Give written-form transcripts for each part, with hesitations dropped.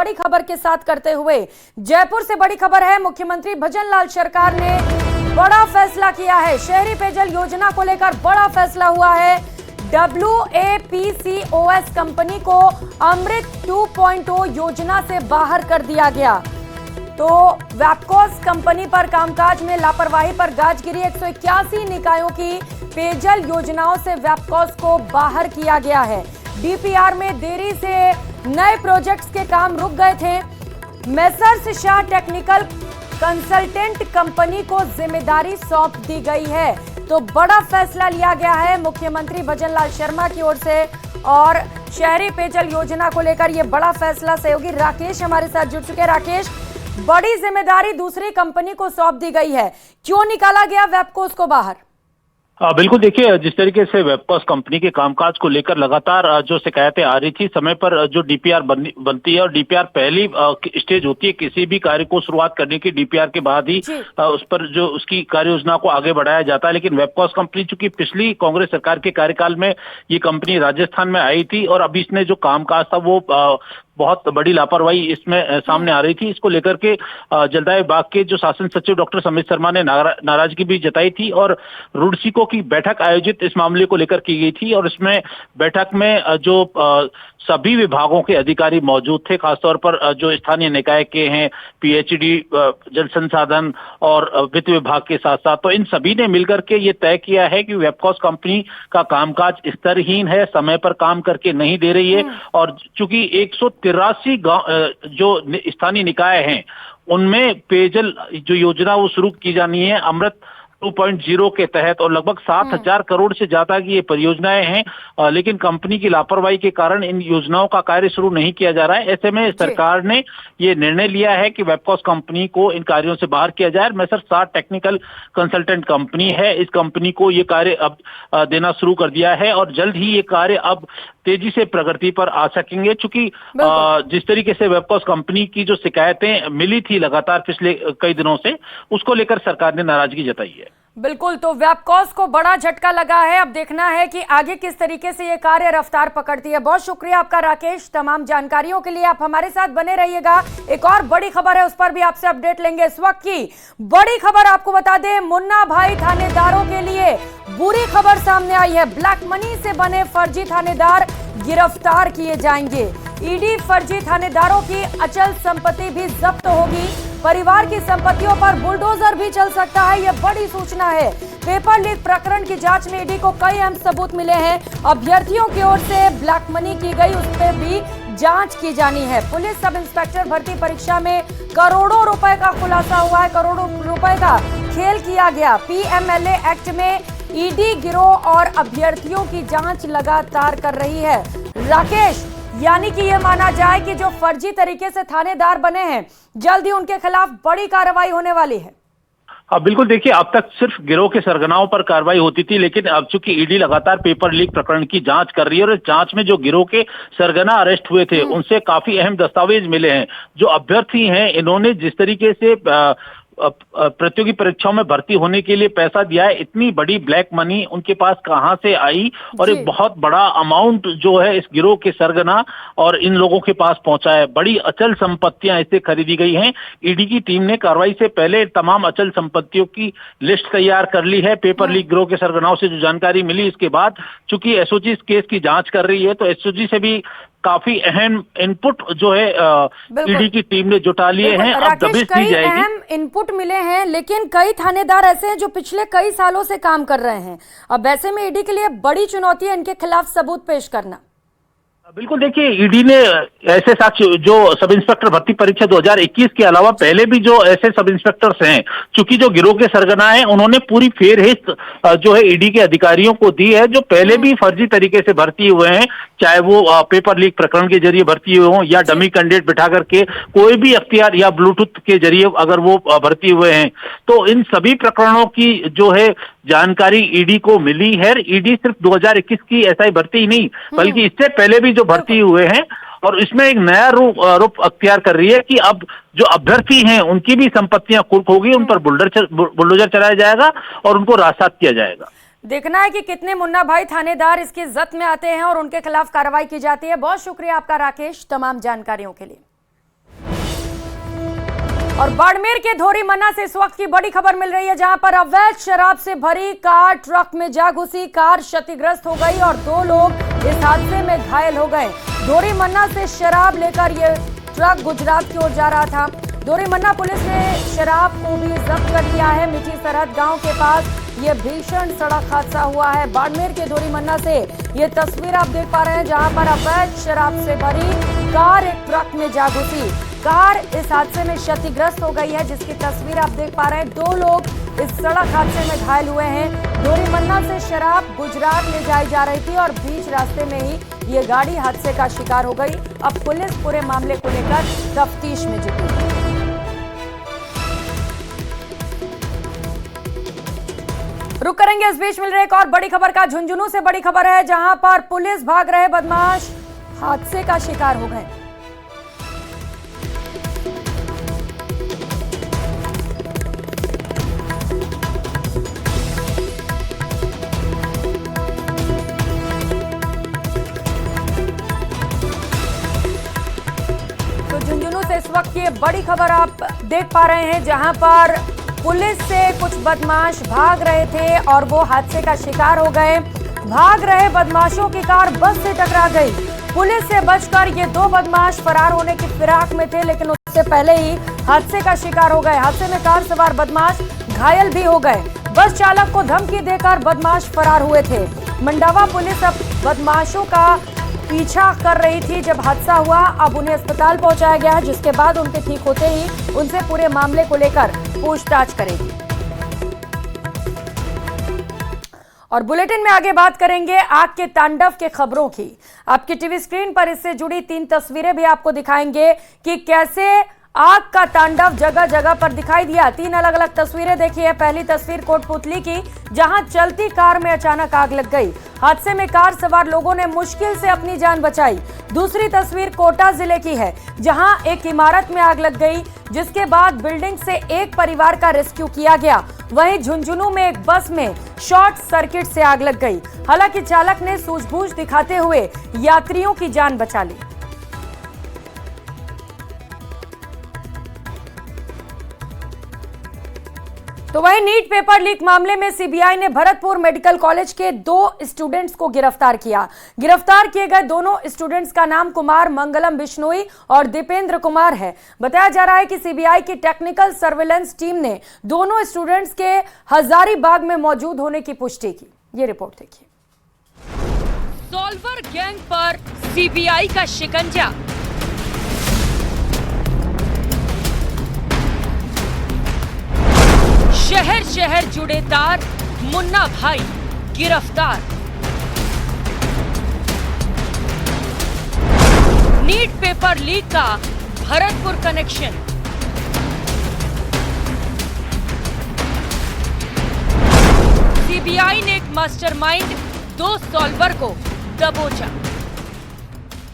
बड़ी खबर के साथ करते हुए जयपुर से बड़ी खबर है। मुख्यमंत्री भजनलाल सरकार ने बड़ा फैसला किया है। शहरी पेयजल योजना को लेकर बड़ा फैसला हुआ है। WAPCOS कंपनी को अमृत 2.0 योजना से बाहर कर दिया गया। तो वैपकॉस कंपनी पर कामकाज में लापरवाही पर गाज गिरी। 181 निकायों की पेयजल योजनाओं से वैपकॉस को बाहर किया गया है। DPR में देरी से नए प्रोजेक्ट्स के काम रुक गए थे। Messrs Shah technical consultant company को जिम्मेदारी सौंप दी गई है। तो बड़ा फैसला लिया गया है मुख्यमंत्री भजनलाल शर्मा की ओर से और शहरी पेयजल योजना को लेकर यह बड़ा फैसला। सहयोगी राकेश हमारे साथ जुड़ चुके हैं। राकेश, बड़ी जिम्मेदारी दूसरी कंपनी को सौंप दी गई है, क्यों निकाला गया वैपकॉस को बाहर? बिल्कुल, देखिए जिस तरीके से वैपकॉस कंपनी के कामकाज को लेकर लगातार जो शिकायतें आ रही थी, समय पर जो DPR बनती है और DPR पहली स्टेज होती है किसी भी कार्य को शुरुआत करने की, DPR के बाद ही उस पर जो उसकी कार्य योजना को आगे बढ़ाया जाता है। लेकिन वैपकॉस कंपनी चूंकि पिछली कांग्रेस सरकार के कार्यकाल में ये कंपनी राजस्थान में आई थी और अभी इसने जो कामकाज था वो बहुत बड़ी लापरवाही इसमें सामने आ रही थी। इसको लेकर के जलदाय विभाग के जो शासन सचिव डॉक्टर समित शर्मा ने नाराजगी भी जताई थी और रुड़सिको की बैठक आयोजित इस मामले को लेकर की गई थी। और इसमें बैठक में जो सभी विभागों के अधिकारी मौजूद थे, खासतौर पर जो स्थानीय निकाय के हैं, PhD, जल संसाधन और वित्त विभाग के साथ साथ, तो इन सभी ने मिलकर के ये तय किया है कि वैपकॉस कंपनी का कामकाज स्तरहीन है, समय पर काम करके नहीं दे रही है। और चूंकि 183 जो स्थानीय निकाय हैं उनमें पेयजल जो योजना वो शुरू की जानी है अमृत 2.0 के तहत और लगभग 7,000 करोड़ से ज्यादा की ये परियोजनाएं हैं, लेकिन कंपनी की लापरवाही के कारण इन योजनाओं का कार्य शुरू नहीं किया जा रहा है। ऐसे में सरकार ने ये निर्णय लिया है कि वैपकॉस कंपनी को इन कार्यों से बाहर किया जाए। Messrs Shah technical consultant company है, इस कंपनी को ये कार्य अब देना शुरू कर दिया है और जल्द ही ये कार्य अब तेजी से प्रगति पर आ सकेंगे। चूंकि जिस तरीके से वैपकॉस कंपनी की जो शिकायतें मिली थी लगातार पिछले कई दिनों से, उसको लेकर सरकार ने नाराजगी जताई है। बिल्कुल, तो वैपकॉस को बड़ा झटका लगा है। अब देखना है कि आगे किस तरीके से ये कार्य रफ्तार पकड़ती है। बहुत शुक्रिया आपका राकेश, तमाम जानकारियों के लिए आप हमारे साथ बने रहिएगा। एक और बड़ी खबर है, उस पर भी आपसे अपडेट लेंगे। इस वक्त की बड़ी खबर आपको बता दें, मुन्ना भाई थानेदारों के लिए बुरी खबर सामने आई है। ब्लैक मनी से बने फर्जी थानेदार गिरफ्तार किए जाएंगे। ईडी फर्जी थानेदारों की अचल संपत्ति भी जब्त होगी। परिवार की संपत्तियों पर बुलडोजर भी चल सकता है, यह बड़ी सूचना है। पेपर लीक प्रकरण की जांच में ईडी को कई अहम सबूत मिले हैं। अभ्यर्थियों की ओर से ब्लैक मनी की गई, उस पर भी जांच की जानी है। पुलिस सब इंस्पेक्टर भर्ती परीक्षा में करोड़ों रुपए का खुलासा हुआ है, करोड़ों रुपए का खेल किया गया। PMLA एक्ट में ईडी गिरोह और अभ्यर्थियों की जांच लगातार कर रही है। राकेश, यानी कि यह माना जाए कि जो फर्जी तरीके से थानेदार बने हैं, जल्द ही उनके खिलाफ बड़ी कार्रवाई होने वाली है। बिल्कुल, देखिए अब तक सिर्फ गिरोह के सरगनाओं पर कार्रवाई होती थी, लेकिन अब चूंकि ईडी लगातार पेपर लीक प्रकरण की जांच कर रही है और इस जांच में जो गिरोह के सरगना अरेस्ट हुए थे उनसे काफी अहम दस्तावेज मिले हैं। जो अभ्यर्थी हैं इन्होंने जिस तरीके से प्रतियोगी परीक्षाओं में भर्ती होने के लिए पैसा दिया है, इतनी बड़ी ब्लैक मनी उनके पास कहां से आई और एक बहुत बड़ा अमाउंट जो है इस गिरोह के सरगना और इन लोगों के पास पहुंचा है। बड़ी अचल संपत्तियां इससे खरीदी गई हैं। ईडी की टीम ने कार्रवाई से पहले तमाम अचल संपत्तियों की लिस्ट तैयार कर ली है। पेपर लीक गिरोह के सरगनाओं से जो जानकारी मिली, इसके बाद चूंकि एसओजी इस केस की जांच कर रही है, तो एसओजी से भी काफी अहम इनपुट जो है ईडी की टीम ने जुटा लिए हैं। अब दबिश दी जाएगी। अहम इनपुट मिले हैं, लेकिन कई थानेदार ऐसे हैं जो पिछले कई सालों से काम कर रहे हैं। अब ऐसे में ईडी के लिए बड़ी चुनौती है इनके खिलाफ सबूत पेश करना। बिल्कुल, देखिए ईडी ने ऐसे साक्ष्य जो सब इंस्पेक्टर भर्ती परीक्षा 2021 के अलावा पहले भी जो ऐसे सब इंस्पेक्टर्स हैं, चूंकि जो गिरोह के सरगना हैं उन्होंने पूरी फेरहिस्त जो है ईडी के अधिकारियों को दी है, जो पहले भी फर्जी तरीके से भर्ती हुए हैं, चाहे वो पेपर लीक प्रकरण के जरिए भर्ती हुए हों या डमी कैंडिडेट बिठा करके कोई भी अख्तियार या ब्लूटूथ के जरिए अगर वो भर्ती हुए हैं, तो इन सभी प्रकरणों की जो है जानकारी ईडी को मिली है। ईडी सिर्फ 2021 की एसआई भर्ती ही नहीं बल्कि इससे पहले भी जो भर्ती हुए हैं, और इसमें एक नया रूप अख्तियार कर रही है कि अब जो अभ्यर्थी हैं उनकी भी संपत्तियां कुर्क होगी, उन पर बुलडोजर चलाया जाएगा और उनको रास्तात किया जाएगा। देखना है कि कितने मुन्ना भाई थानेदार इसकी जद में आते हैं और उनके खिलाफ कार्रवाई की जाती है। बहुत शुक्रिया आपका राकेश, तमाम जानकारियों के लिए। और बाड़मेर के धोरीमन्ना से इस वक्त की बड़ी खबर मिल रही है, जहां पर अवैध शराब से भरी कार ट्रक में जा घुसी। कार क्षतिग्रस्त हो गई और 2 लोग इस हादसे में घायल हो गए। धोरीमन्ना से शराब लेकर ये ट्रक गुजरात की ओर जा रहा था। धोरीमन्ना पुलिस ने शराब को भी जब्त कर लिया है। मीठी सरहद गांव के पास ये भीषण सड़क हादसा हुआ है। बाड़मेर के धोरीमन्ना से ये तस्वीर आप देख पा रहे हैं, जहां पर अवैध शराब से भरी कार एक ट्रक में जा घुसी। कार इस हादसे में क्षतिग्रस्त हो गई है, जिसकी तस्वीर आप देख पा रहे हैं। 2 लोग इस सड़क हादसे में घायल हुए हैं। धोरीमन्ना से शराब गुजरात ले जाई जा रही थी और बीच रास्ते में ही ये गाड़ी हादसे का शिकार हो गई। अब पुलिस पूरे मामले को लेकर तफ्तीश में जुटी है। रुक करेंगे, इस बीच मिल रही एक और बड़ी खबर का। झुंझुनू से बड़ी खबर है, जहां पर पुलिस भाग रहे बदमाश हादसे का शिकार हो गए। तो झुंझुनू से इस वक्त ये बड़ी खबर आप देख पा रहे हैं, जहां पर पुलिस से कुछ बदमाश भाग रहे थे और वो हादसे का शिकार हो गए। भाग रहे बदमाशों की कार बस से टकरा गई। पुलिस से बचकर ये 2 बदमाश फरार होने की फिराक में थे, लेकिन उससे पहले ही हादसे का शिकार हो गए। हादसे में कार सवार बदमाश घायल भी हो गए। बस चालक को धमकी देकर बदमाश फरार हुए थे। मंडावा पुलिस अब बदमाशों का पीछा कर रही थी। जब हादसा हुआ, अब उन्हें अस्पताल पहुंचाया गया है, जिसके बाद उनके ठीक होते ही उनसे पूरे मामले को लेकर पूछताछ करेगी। और बुलेटिन में आगे बात करेंगे आग के तांडव के खबरों की। आपकी टीवी स्क्रीन पर इससे जुड़ी 3 तस्वीरें भी आपको दिखाएंगे कि कैसे आग का तांडव जगह जगह पर दिखाई दिया। 3 अलग अलग तस्वीरें देखिए। पहली तस्वीर कोटपुतली की, जहां चलती कार में अचानक आग लग गई। हादसे में कार सवार लोगों ने मुश्किल से अपनी जान बचाई। दूसरी तस्वीर कोटा जिले की है, जहां एक इमारत में आग लग गई, जिसके बाद बिल्डिंग से एक परिवार का रेस्क्यू किया गया। वहीं झुंझुनू में एक बस में शॉर्ट सर्किट से आग लग गई। हालांकि चालक ने सूझबूझ दिखाते हुए यात्रियों की जान बचा ली। तो वहीं नीट पेपर लीक मामले में सीबीआई ने भरतपुर मेडिकल कॉलेज के 2 स्टूडेंट्स को गिरफ्तार किया। गिरफ्तार किए गए दोनों स्टूडेंट्स का नाम कुमार मंगलम बिश्नोई और दीपेंद्र कुमार है। बताया जा रहा है कि सीबीआई की टेक्निकल सर्विलांस टीम ने दोनों स्टूडेंट्स के हजारीबाग में मौजूद होने की पुष्टि की। ये रिपोर्ट देखिए। सॉल्वर गैंग पर सीबीआई का शिकंजा। शहर शहर जुड़े तार, मुन्ना भाई गिरफ्तार। नीट पेपर लीक का भरतपुर कनेक्शन। सीबीआई ने एक मास्टरमाइंड 2 सॉल्वर को दबोचा।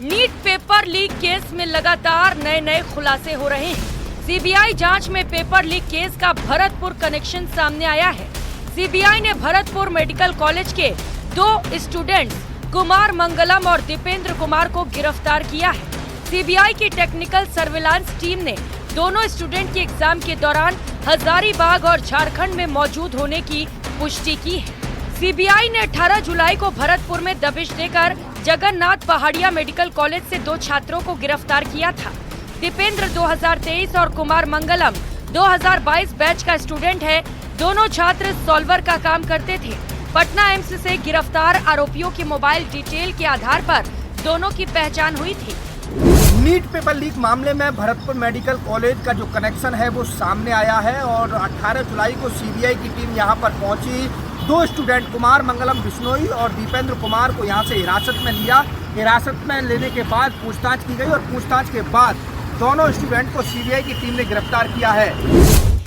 नीट पेपर लीक केस में लगातार नए खुलासे हो रहे हैं। सीबीआई जांच में पेपर लीक केस का भरतपुर कनेक्शन सामने आया है। सीबीआई ने भरतपुर मेडिकल कॉलेज के 2 स्टूडेंट्स कुमार मंगलम और दीपेंद्र कुमार को गिरफ्तार किया है। सीबीआई की टेक्निकल सर्विलांस टीम ने दोनों स्टूडेंट के एग्जाम के दौरान हजारीबाग और झारखंड में मौजूद होने की पुष्टि की है। सीबीआई ने 18 जुलाई को भरतपुर में दबिश देकर जगन्नाथ पहाड़िया मेडिकल कॉलेज से 2 छात्रों को गिरफ्तार किया था। दीपेंद्र 2023 और कुमार मंगलम 2022 बैच का स्टूडेंट है। दोनों छात्र सॉल्वर का काम करते थे। पटना एम्स से गिरफ्तार आरोपियों की मोबाइल डिटेल के आधार पर दोनों की पहचान हुई थी। नीट पेपर लीक मामले में भरतपुर मेडिकल कॉलेज का जो कनेक्शन है वो सामने आया है और 18 जुलाई को सीबीआई की टीम यहां पर पहुंची। 2 स्टूडेंट कुमार मंगलम बिश्नोई और दीपेंद्र कुमार को यहां से हिरासत में लिया। हिरासत में लेने के बाद पूछताछ की गई और पूछताछ के बाद दोनों स्टूडेंट को सीबीआई की टीम ने गिरफ्तार किया है।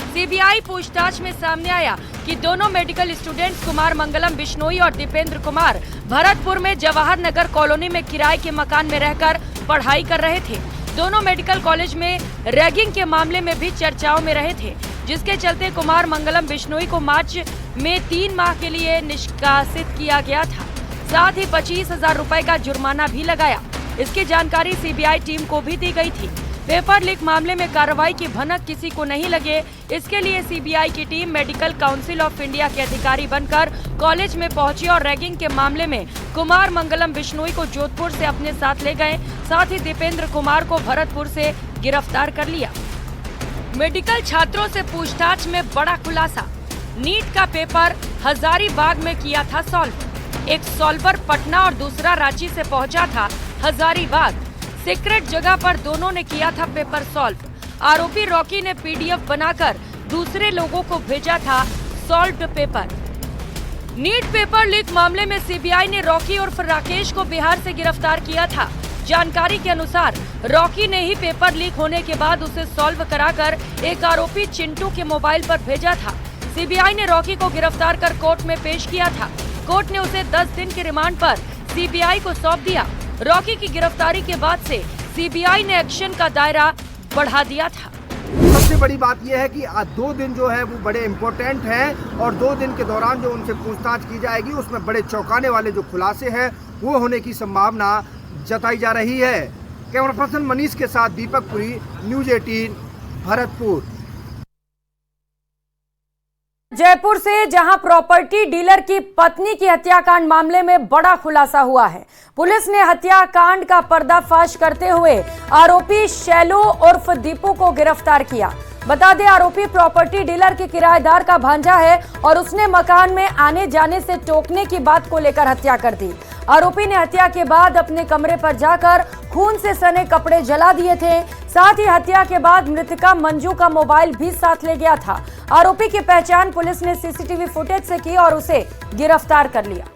सीबीआई पूछताछ में सामने आया कि दोनों मेडिकल स्टूडेंट्स कुमार मंगलम बिश्नोई और दीपेंद्र कुमार भरतपुर में जवाहर नगर कॉलोनी में किराए के मकान में रहकर पढ़ाई कर रहे थे। दोनों मेडिकल कॉलेज में रैगिंग के मामले में भी चर्चाओं में रहे थे, जिसके चलते कुमार मंगलम बिश्नोई को मार्च में 3 माह के लिए निष्कासित किया गया था। साथ ही 25,000 रुपए का जुर्माना भी लगाया। इसकी जानकारी सीबीआई टीम को भी दी गई थी। पेपर लीक मामले में कार्रवाई की भनक किसी को नहीं लगे, इसके लिए सीबीआई की team medical council of India के अधिकारी बनकर कॉलेज में पहुंची और रैगिंग के मामले में कुमार मंगलम बिश्नोई को जोधपुर से अपने साथ ले गए। साथ ही दीपेंद्र कुमार को भरतपुर से गिरफ्तार कर लिया। मेडिकल छात्रों से पूछताछ में बड़ा खुलासा। नीट का पेपर हजारीबाग में किया था सॉल्व। एक सॉल्वर पटना और दूसरा रांची से पहुंचा था हजारीबाग। सीक्रेट जगह पर दोनों ने किया था पेपर सॉल्व। आरोपी रॉकी ने पीडीएफ बनाकर दूसरे लोगों को भेजा था solved paper. NEET paper leak मामले में सीबीआई ने रॉकी उर्फ राकेश को बिहार से गिरफ्तार किया था। जानकारी के अनुसार रॉकी ने ही पेपर लीक होने के बाद उसे सॉल्व कराकर एक आरोपी चिंटू के मोबाइल पर भेजा था। सीबीआई ने रॉकी को गिरफ्तार कर कोर्ट में पेश किया था। कोर्ट ने उसे 10 दिन के रिमांड पर सीबीआई को सौंप दिया। रॉकी की गिरफ्तारी के बाद से सीबीआई ने एक्शन का दायरा बढ़ा दिया था। सबसे बड़ी बात यह है कि 2 दिन जो है वो बड़े इम्पोर्टेंट हैं और 2 दिन के दौरान जो उनसे पूछताछ की जाएगी उसमें बड़े चौंकाने वाले जो खुलासे हैं वो होने की संभावना जताई जा रही है। कैमरा पर्सन मनीष के साथ दीपक पुरी, न्यूज़ 18 भरतपुर। जयपुर से जहां प्रॉपर्टी डीलर की पत्नी की हत्याकांड मामले में बड़ा खुलासा हुआ है। पुलिस ने हत्याकांड का पर्दाफाश करते हुए आरोपी शैलू उर्फ दीपू को गिरफ्तार किया। बता दें, आरोपी प्रॉपर्टी डीलर के किराएदार का भांजा है और उसने मकान में आने जाने से टोकने की बात को लेकर हत्या कर दी। आरोपी ने हत्या के बाद अपने कमरे पर जाकर खून से सने कपड़े जला दिए थे। साथ ही हत्या के बाद मृतका मंजू का मोबाइल भी साथ ले गया था। आरोपी की पहचान पुलिस ने सीसीटीवी फुटेज से की और उसे गिरफ्तार कर लिया।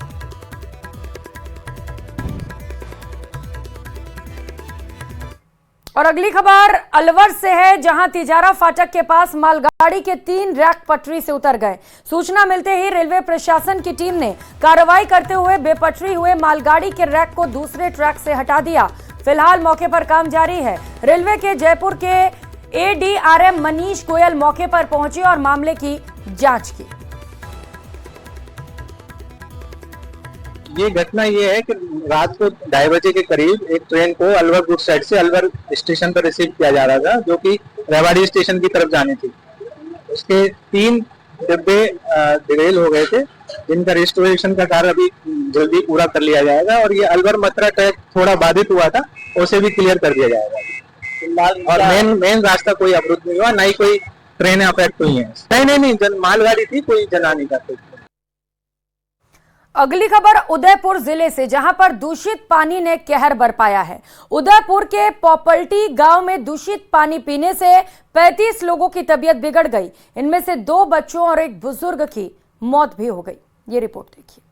और अगली खबर अलवर से है, जहां तिजारा फाटक के पास मालगाड़ी के 3 रैक पटरी से उतर गए। सूचना मिलते ही रेलवे प्रशासन की टीम ने कार्रवाई करते हुए बेपटरी हुए मालगाड़ी के रैक को दूसरे ट्रैक से हटा दिया। फिलहाल मौके पर काम जारी है। रेलवे के जयपुर के एडीआरएम मनीष गोयल मौके पर पहुंचे और मामले की जांच की। ये घटना ये है कि रात को 2:30 बजे के करीब एक ट्रेन को अलवर गुड साइड से अलवर स्टेशन पर रिसीव किया जा रहा था, जो कि रेवाड़ी स्टेशन की तरफ जानी थी। उसके 3 डिब्बे डिरेल हो गए थे, जिनका रिस्टोरेशन का कार्य अभी जल्दी पूरा कर लिया जाएगा और ये अलवर मथुरा ट्रैक थोड़ा बाधित हुआ था, उसे भी क्लियर कर दिया जाएगा। और मेन रास्ता कोई अवरुद्ध नहीं हुआ, ना ही कोई ट्रेनें अफेक्ट हुई है। नहीं मालगाड़ी थी, कोई जनानी का। अगली खबर उदयपुर जिले से, जहां पर दूषित पानी ने कहर बरपाया है। उदयपुर के पोपल्टी गांव में दूषित पानी पीने से 35 लोगों की तबीयत बिगड़ गई। इनमें से 2 बच्चों और एक बुजुर्ग की मौत भी हो गई। ये रिपोर्ट देखिए।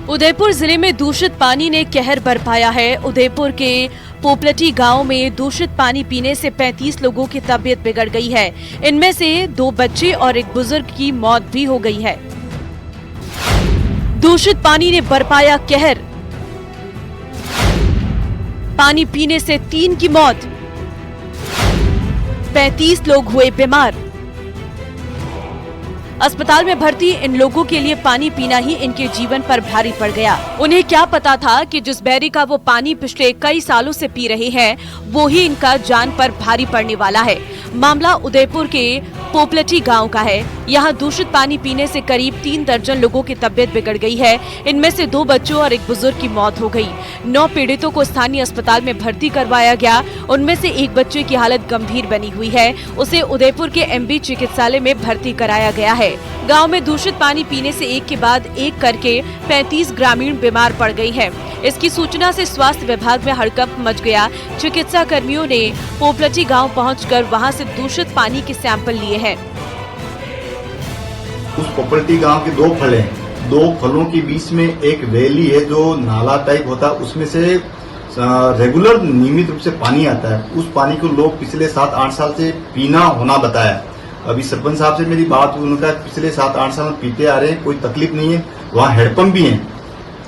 उदयपुर जिले में दूषित पानी ने कहर बरपाया है। उदयपुर के पोपलटी गांव में दूषित पानी पीने से 35 लोगों की तबीयत बिगड़ गई है। इनमें से 2 बच्चे और एक बुजुर्ग की मौत भी हो गई है। दूषित पानी ने बरपाया कहर। पानी पीने से 3 की मौत, 35 लोग हुए बीमार। अस्पताल में भर्ती इन लोगों के लिए पानी पीना ही इनके जीवन पर भारी पड़ गया। उन्हें क्या पता था कि जिस बैरी का वो पानी पिछले कई सालों से पी रहे हैं, वो ही इनका जान पर भारी पड़ने वाला है। मामला उदयपुर के पोपलटी गांव का है। यहाँ दूषित पानी पीने से करीब 3 दर्जन लोगों की तबीयत बिगड़ गई है। इनमें से 2 बच्चों और एक बुजुर्ग की मौत हो गई। 9 पीड़ितों को स्थानीय अस्पताल में भर्ती करवाया गया। उनमें से एक बच्चे की हालत गंभीर बनी हुई है। उसे उदयपुर के एमबी चिकित्सालय में भर्ती कराया गया है। गांव में दूषित पानी पीने से एक के बाद एक करके 35 ग्रामीण बीमार पड़ गई हैं। इसकी सूचना से स्वास्थ्य विभाग में हड़कंप मच गया। चिकित्सा कर्मियों ने पोपलटी गांव पहुंचकर वहां से दूषित पानी के सैंपल लिए हैं। उस पोपलटी गांव के 2 फल हैं। 2 फलों के बीच में एक वैली है जो नाला टाइप होता है, उसमें से रेगुलर नियमित रूप से पानी आता है। उस पानी को लोग पिछले 7-8 साल से पीना होना बताया। अभी सरपंच साहब से मेरी बात हुई, उनका पिछले 7-8 साल पीते आ रहे हैं, कोई तकलीफ नहीं है। वहाँ हैंडपंप भी है,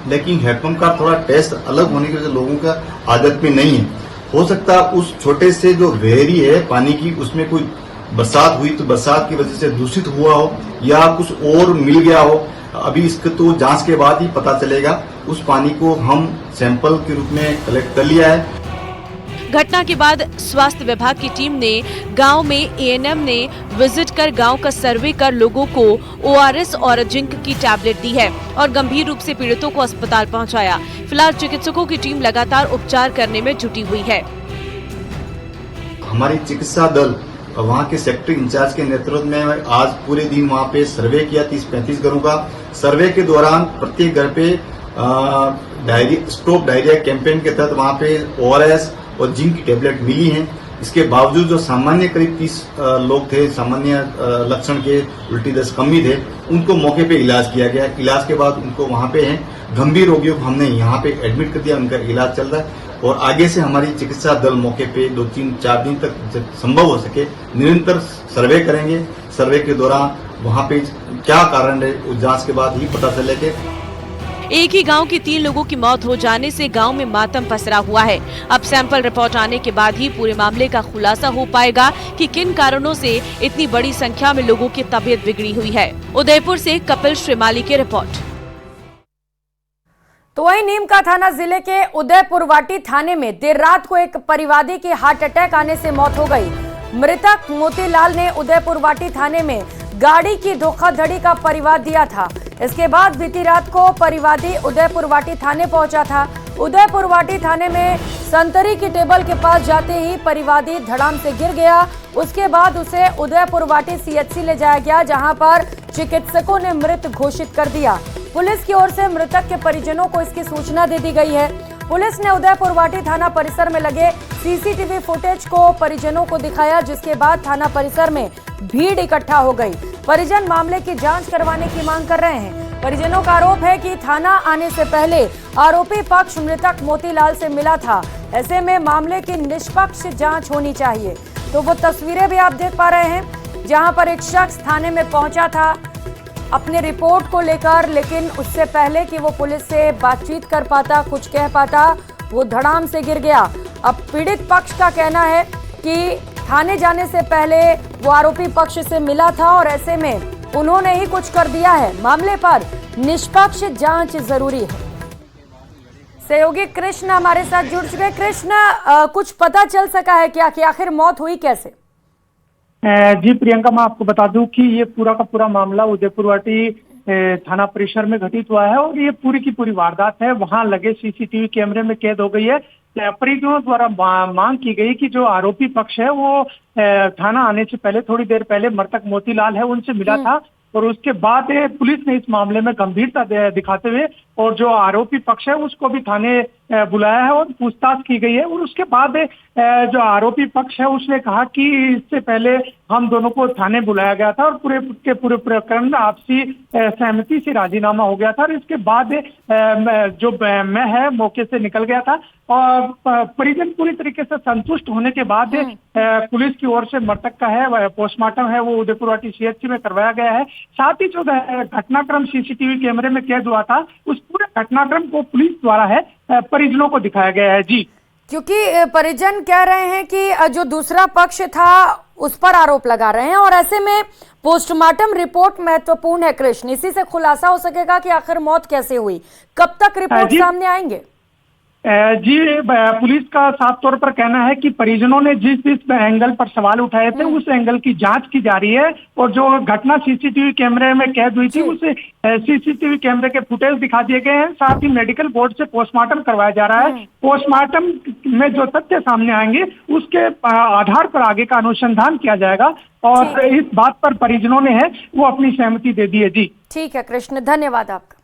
लेकिन हैंडपंप का थोड़ा टेस्ट अलग होने की वजह से लोगों का आदत में नहीं है। हो सकता है उस छोटे से जो वेरी है पानी की, उसमें कोई बरसात हुई तो बरसात की वजह से दूषित हुआ हो या कुछ और मिल गया हो, अभी इसको तो जांच के बाद ही पता चलेगा। उस पानी को हम सैंपल के रूप में कलेक्ट कर लिया है। घटना के बाद स्वास्थ्य विभाग की टीम ने गांव में एएनएम ने विजिट कर गांव का सर्वे कर लोगों को ओआरएस और जिंक की टैबलेट दी है और गंभीर रूप से पीड़ितों को अस्पताल पहुंचाया। फिलहाल चिकित्सकों की टीम लगातार उपचार करने में जुटी हुई है। हमारी चिकित्सा दल वहाँ के सेक्टर इंचार्ज के नेतृत्व में आज पूरे दिन वहाँ पे सर्वे किया 30-35 घरों का। सर्वे के दौरान प्रत्येक घर पे स्टॉप डायरिया कैंपेन के तहत वहाँ पे ओआरएस और जिंक की टेबलेट मिली हैं। इसके बावजूद जो सामान्य करीब 30 लोग थे, सामान्य लक्षण के उल्टी दस्त कमी थे, उनको मौके पे इलाज किया गया। इलाज के बाद उनको वहाँ पे हैं गंभीर रोगियों को हमने यहाँ पे एडमिट कर दिया, उनका इलाज चल रहा है और आगे से हमारी चिकित्सा दल मौके पे 2-3-4 दिन तक जब संभव हो सके निरंतर सर्वे करेंगे। सर्वे के दौरान वहाँ पे क्या कारण है उस जांच के बाद ही पता चलेगा। एक ही गांव के 3 लोगों की मौत हो जाने से गांव में मातम पसरा हुआ है। अब सैंपल रिपोर्ट आने के बाद ही पूरे मामले का खुलासा हो पाएगा कि किन कारणों से इतनी बड़ी संख्या में लोगों की तबीयत बिगड़ी हुई है। उदयपुर से कपिल श्रीमाली की रिपोर्ट। तो वहीं नीमका थाना जिले के उदयपुरवाटी थाने में देर रात को एक परिवादी की हार्ट अटैक आने से मौत हो गई। मृतक मोतीलाल ने उदयपुरवाटी थाने में गाड़ी की धोखाधड़ी का परिवाद दिया था। इसके बाद बीती रात को परिवादी उदयपुरवाटी थाने पहुंचा था। उदयपुरवाटी थाने में संतरी की टेबल के पास जाते ही परिवादी धड़ाम से गिर गया। उसके बाद उसे उदयपुरवाटी सीएचसी ले जाया गया, जहां पर चिकित्सकों ने मृत घोषित कर दिया। पुलिस की ओर से मृतक के परिजनों को इसकी सूचना दे दी गई है। पुलिस ने उदयपुरवाटी थाना परिसर में लगे सीसीटीवी फुटेज को परिजनों को दिखाया, जिसके बाद थाना परिसर में भीड़ इकट्ठा हो गई। परिजन मामले की जांच करवाने की मांग कर रहे हैं। परिजनों का आरोप है कि थाना आने से पहले आरोपी पक्ष मृतक मोतीलाल से मिला था। ऐसे में मामले की निष्पक्ष जांच होनी चाहिए। तो वो तस्वीरें भी आप देख पा रहे हैं जहां पर एक शख्स थाने में पहुंचा था अपने रिपोर्ट को लेकर, लेकिन उससे पहले कि वो पुलिस से बातचीत कर पाता, कुछ कह पाता, वो धड़ाम से गिर गया। अब पीड़ित पक्ष का कहना है कि थाने जाने से पहले वो आरोपी पक्ष से मिला था और ऐसे में उन्होंने ही कुछ कर दिया है। मामले पर निष्पक्ष जांच जरूरी है। सहयोगी कृष्ण हमारे साथ जुड़ चुके हैं। कृष्ण, कुछ पता चल सका है क्या कि आखिर मौत हुई कैसे? जी प्रियंका, मैं आपको बता दूं कि ये पूरा का पूरा मामला उदयपुरवाटी थाना परिसर में घटित हुआ है और ये पूरी की पूरी वारदात है वहां लगे सीसीटीवी कैमरे में कैद हो गई है। परिजनों द्वारा मांग की गई कि जो आरोपी पक्ष है वो थाना आने से पहले, थोड़ी देर पहले मृतक मोतीलाल है उनसे मिला था और उसके बाद पुलिस ने इस मामले में गंभीरता दिखाते हुए और जो आरोपी पक्ष है उसको भी थाने बुलाया है और पूछताछ की गई है। और उसके बाद जो आरोपी पक्ष है उसने कहा कि इससे पहले हम दोनों को थाने बुलाया गया था और पूरे प्रकरण में आपसी सहमति से राजीनामा हो गया था और इसके बाद जो मैं है मौके से निकल गया था और परिजन पूरी तरीके से संतुष्ट होने के बाद पुलिस की ओर से मृतक का है पोस्टमार्टम है वो उदयपुरवाटी सीएचसी में करवाया गया है। साथ ही जो घटनाक्रम सीसीटीवी कैमरे में कैद हुआ था उस पूरे घटनाक्रम को पुलिस द्वारा है परिजनों को दिखाया गया है। जी, क्योंकि परिजन कह रहे हैं कि जो दूसरा पक्ष था उस पर आरोप लगा रहे हैं और ऐसे में पोस्टमार्टम रिपोर्ट महत्वपूर्ण है। कृष्ण, इसी से खुलासा हो सकेगा कि आखिर मौत कैसे हुई। कब तक रिपोर्ट सामने आएंगे? जी, पुलिस का साफ तौर पर कहना है कि परिजनों ने जिस एंगल पर सवाल उठाए थे उस एंगल की जांच की जा रही है और जो घटना सीसीटीवी कैमरे में कैद हुई थी उसे सीसीटीवी कैमरे के फुटेज दिखा दिए गए हैं। साथ ही मेडिकल बोर्ड से पोस्टमार्टम करवाया जा रहा है। पोस्टमार्टम में जो तथ्य सामने आएंगे उसके आधार पर आगे का अनुसंधान किया जाएगा और इस बात पर परिजनों ने है वो अपनी सहमति दे दी है। जी, ठीक है कृष्ण, धन्यवाद आपका।